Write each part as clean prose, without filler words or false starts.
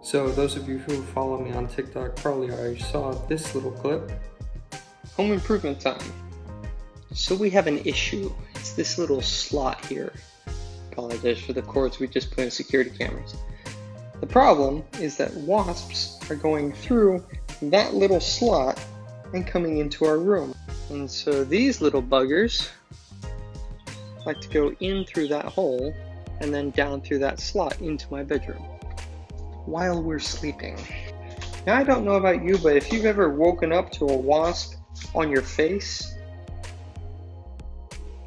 So those of you who follow me on TikTok probably already saw this little clip. Home improvement time. So we have an issue. It's this little slot here. Apologize for the cords we just put in security cameras. The problem is that wasps are going through that little slot and coming into our room. And so these little buggers like to go in through that hole and then down through that slot into my bedroom while we're sleeping. Now I don't know about you, but if you've ever woken up to a wasp on your face,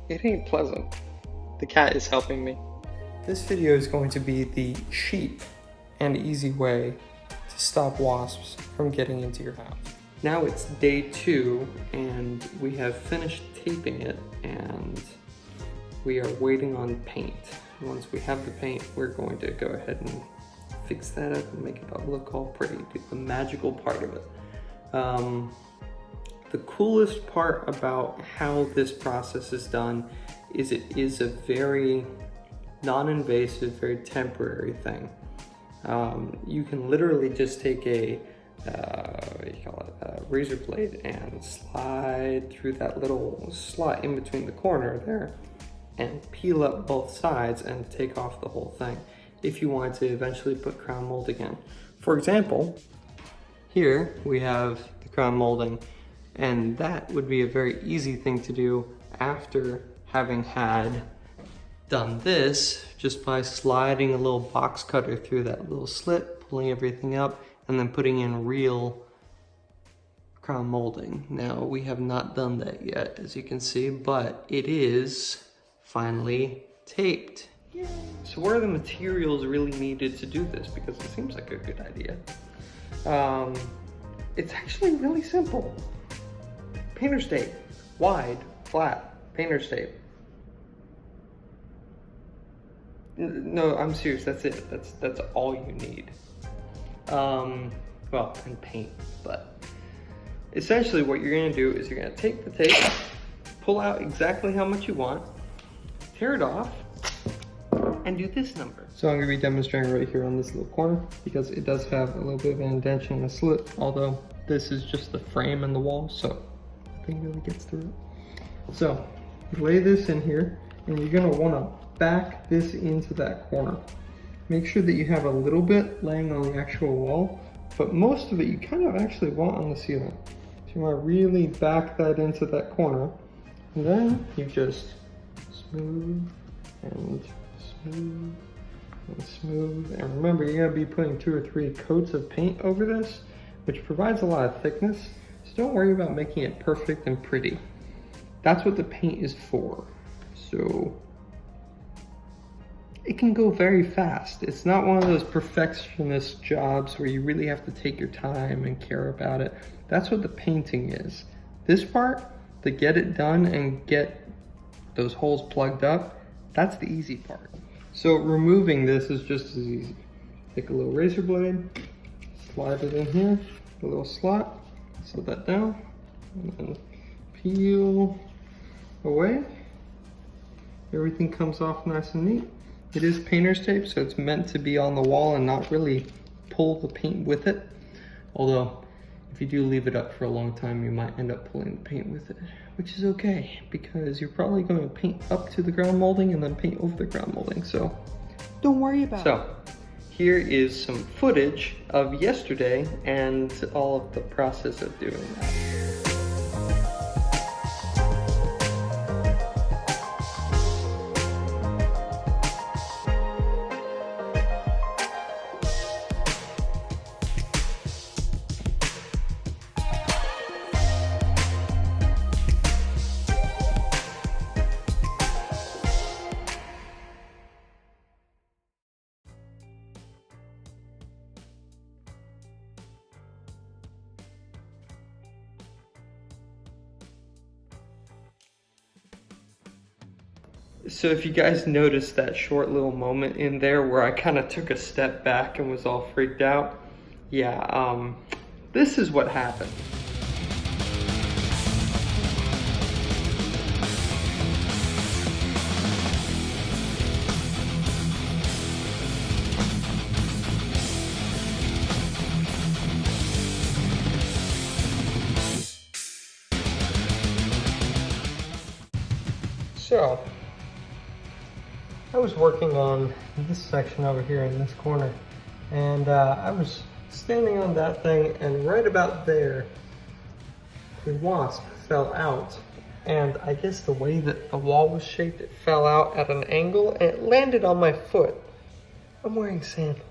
it ain't pleasant. The cat is helping me. This video is going to be the cheap and easy way to stop wasps from getting into your house. Now it's day 2 and we have finished taping it and we are waiting on paint. Once we have the paint, we're going to go ahead and fix that up and make it all look all pretty, do the magical part of it. The coolest part about how this process is done is it is a very non-invasive, very temporary thing. You can literally just take a razor blade and slide through that little slot in between the corner there and peel up both sides and take off the whole thing if you want to eventually put crown molding in. For example, here we have the crown molding, and that would be a very easy thing to do after having had done this, just by sliding a little box cutter through that little slit, pulling everything up, and then putting in real crown molding. Now, we have not done that yet, as you can see, but it is finally taped. Yay. So what are the materials really needed to do this? Because it seems like a good idea. It's actually really simple. Painter's tape, wide, flat, painter's tape. No, I'm serious, that's it. That's all you need. Well, and paint, but essentially what you're gonna do is you're gonna take the tape, pull out exactly how much you want, tear it off, and do this number. So I'm gonna be demonstrating right here on this little corner because it does have a little bit of an indentation and a slit, although this is just the frame and the wall, so nothing really gets through it. So you lay this in here and you're gonna wanna back this into that corner. Make sure that you have a little bit laying on the actual wall, but most of it you kind of actually want on the ceiling. So you want to really back that into that corner, and then you just smooth and smooth and smooth. And remember, you're going to be putting 2 or 3 coats of paint over this, which provides a lot of thickness. So don't worry about making it perfect and pretty. That's what the paint is for. So it can go very fast. It's not one of those perfectionist jobs where you really have to take your time and care about it. That's what the painting is. This part, to get it done and get those holes plugged up, that's the easy part. So removing this is just as easy. Take a little razor blade, slide it in here, a little slot, set that down, and then peel away. Everything comes off nice and neat. It is painter's tape, so it's meant to be on the wall and not really pull the paint with it. Although, if you do leave it up for a long time, you might end up pulling the paint with it, which is okay, because you're probably going to paint up to the ground molding and then paint over the ground molding, so don't worry about it. So, here is some footage of yesterday and all of the process of doing that. So if you guys noticed that short little moment in there where I kind of took a step back and was all freaked out, yeah, this is what happened. So, I was working on this section over here in this corner, and I was standing on that thing, and right about there, the wasp fell out. And I guess the way that the wall was shaped, it fell out at an angle, and it landed on my foot. I'm wearing sandals.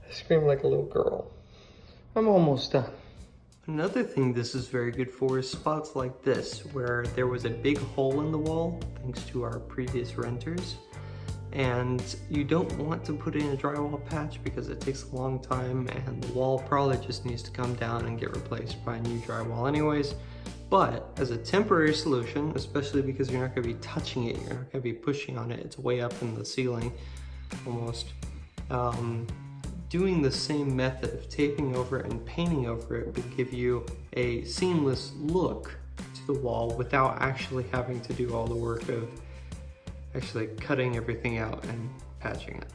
I screamed like a little girl. I'm almost done. Another thing this is very good for is spots like this, where there was a big hole in the wall, thanks to our previous renters. And you don't want to put in a drywall patch because it takes a long time and the wall probably just needs to come down and get replaced by new drywall anyways. But as a temporary solution, especially because you're not going to be touching it, you're not going to be pushing on it, it's way up in the ceiling almost. Doing the same method of taping over it and painting over it would give you a seamless look to the wall without actually having to do all the work of actually cutting everything out and patching it.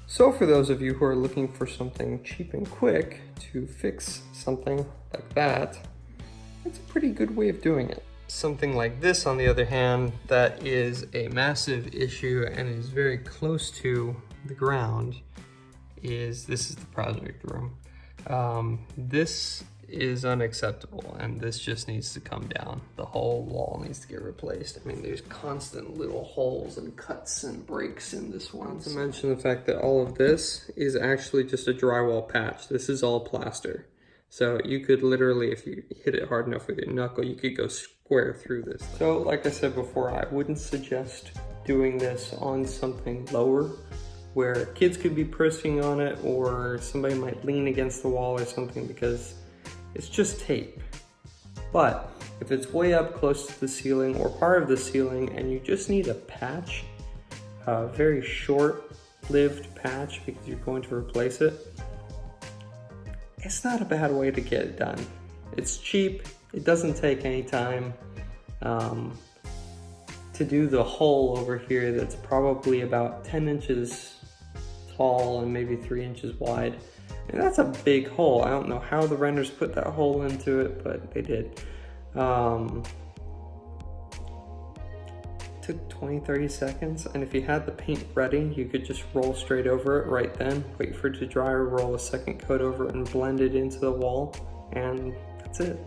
So for those of you who are looking for something cheap and quick to fix something like that, it's a pretty good way of doing it. Something like this, on the other hand, that is a massive issue and is very close to the ground, this is the project room. This is unacceptable, and this just needs to come down. The whole wall needs to get replaced. I mean, there's constant little holes and cuts and breaks in this one. Not to mention the fact that all of this is actually just a drywall patch. This is all plaster. So you could literally, if you hit it hard enough with your knuckle, you could go square through this. So like I said before, I wouldn't suggest doing this on something lower where kids could be pressing on it or somebody might lean against the wall or something, because it's just tape. But if it's way up close to the ceiling or part of the ceiling and you just need a patch, a very short-lived patch because you're going to replace it, it's not a bad way to get it done. It's cheap, it doesn't take any time. To do the hole over here that's probably about 10 inches tall and maybe 3 inches wide, and that's a big hole. I don't know how the renters put that hole into it, but they did. Took 20-30 seconds, and if you had the paint ready, you could just roll straight over it right then, wait for it to dry, or roll a second coat over it and blend it into the wall, and that's it.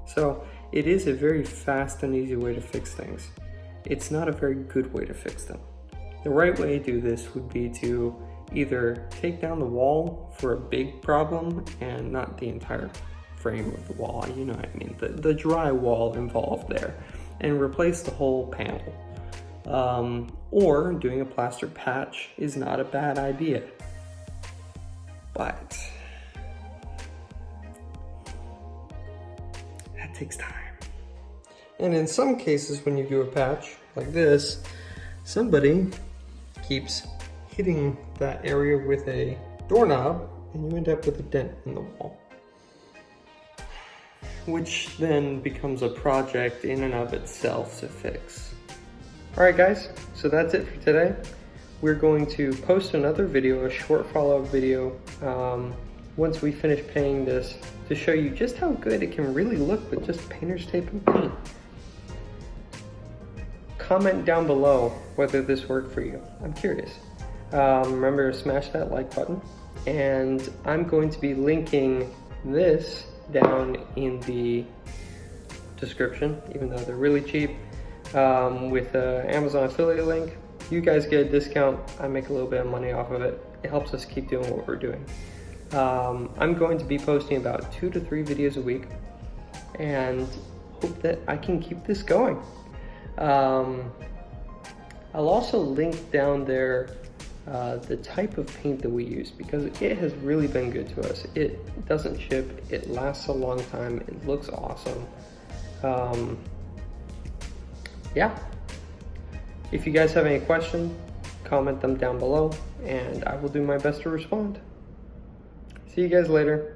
So it is a very fast and easy way to fix things. It's not a very good way to fix them. The right way to do this would be to either take down the wall for a big problem, and not the entire frame of the wall, you know what I mean, the drywall involved there, and replace the whole panel. Or doing a plaster patch is not a bad idea, but that takes time. And in some cases, when you do a patch like this, somebody keeps hitting that area with a doorknob and you end up with a dent in the wall, which then becomes a project in and of itself to fix. All right guys, so that's it for today. We're going to post another video, a short follow-up video, once we finish painting this, to show you just how good it can really look with just painter's tape and paint. Comment down below whether this worked for you. I'm curious. Remember to smash that like button, and I'm going to be linking this down in the description, even though they're really cheap, with an Amazon affiliate link. You guys get a discount, I make a little bit of money off of it. It helps us keep doing what we're doing. I'm going to be posting about 2 to 3 videos a week, and hope that I can keep this going. I'll also link down there the type of paint that we use, because it has really been good to us. It doesn't chip, it lasts a long time, it looks awesome. Yeah. If you guys have any questions, comment them down below, and I will do my best to respond. See you guys later.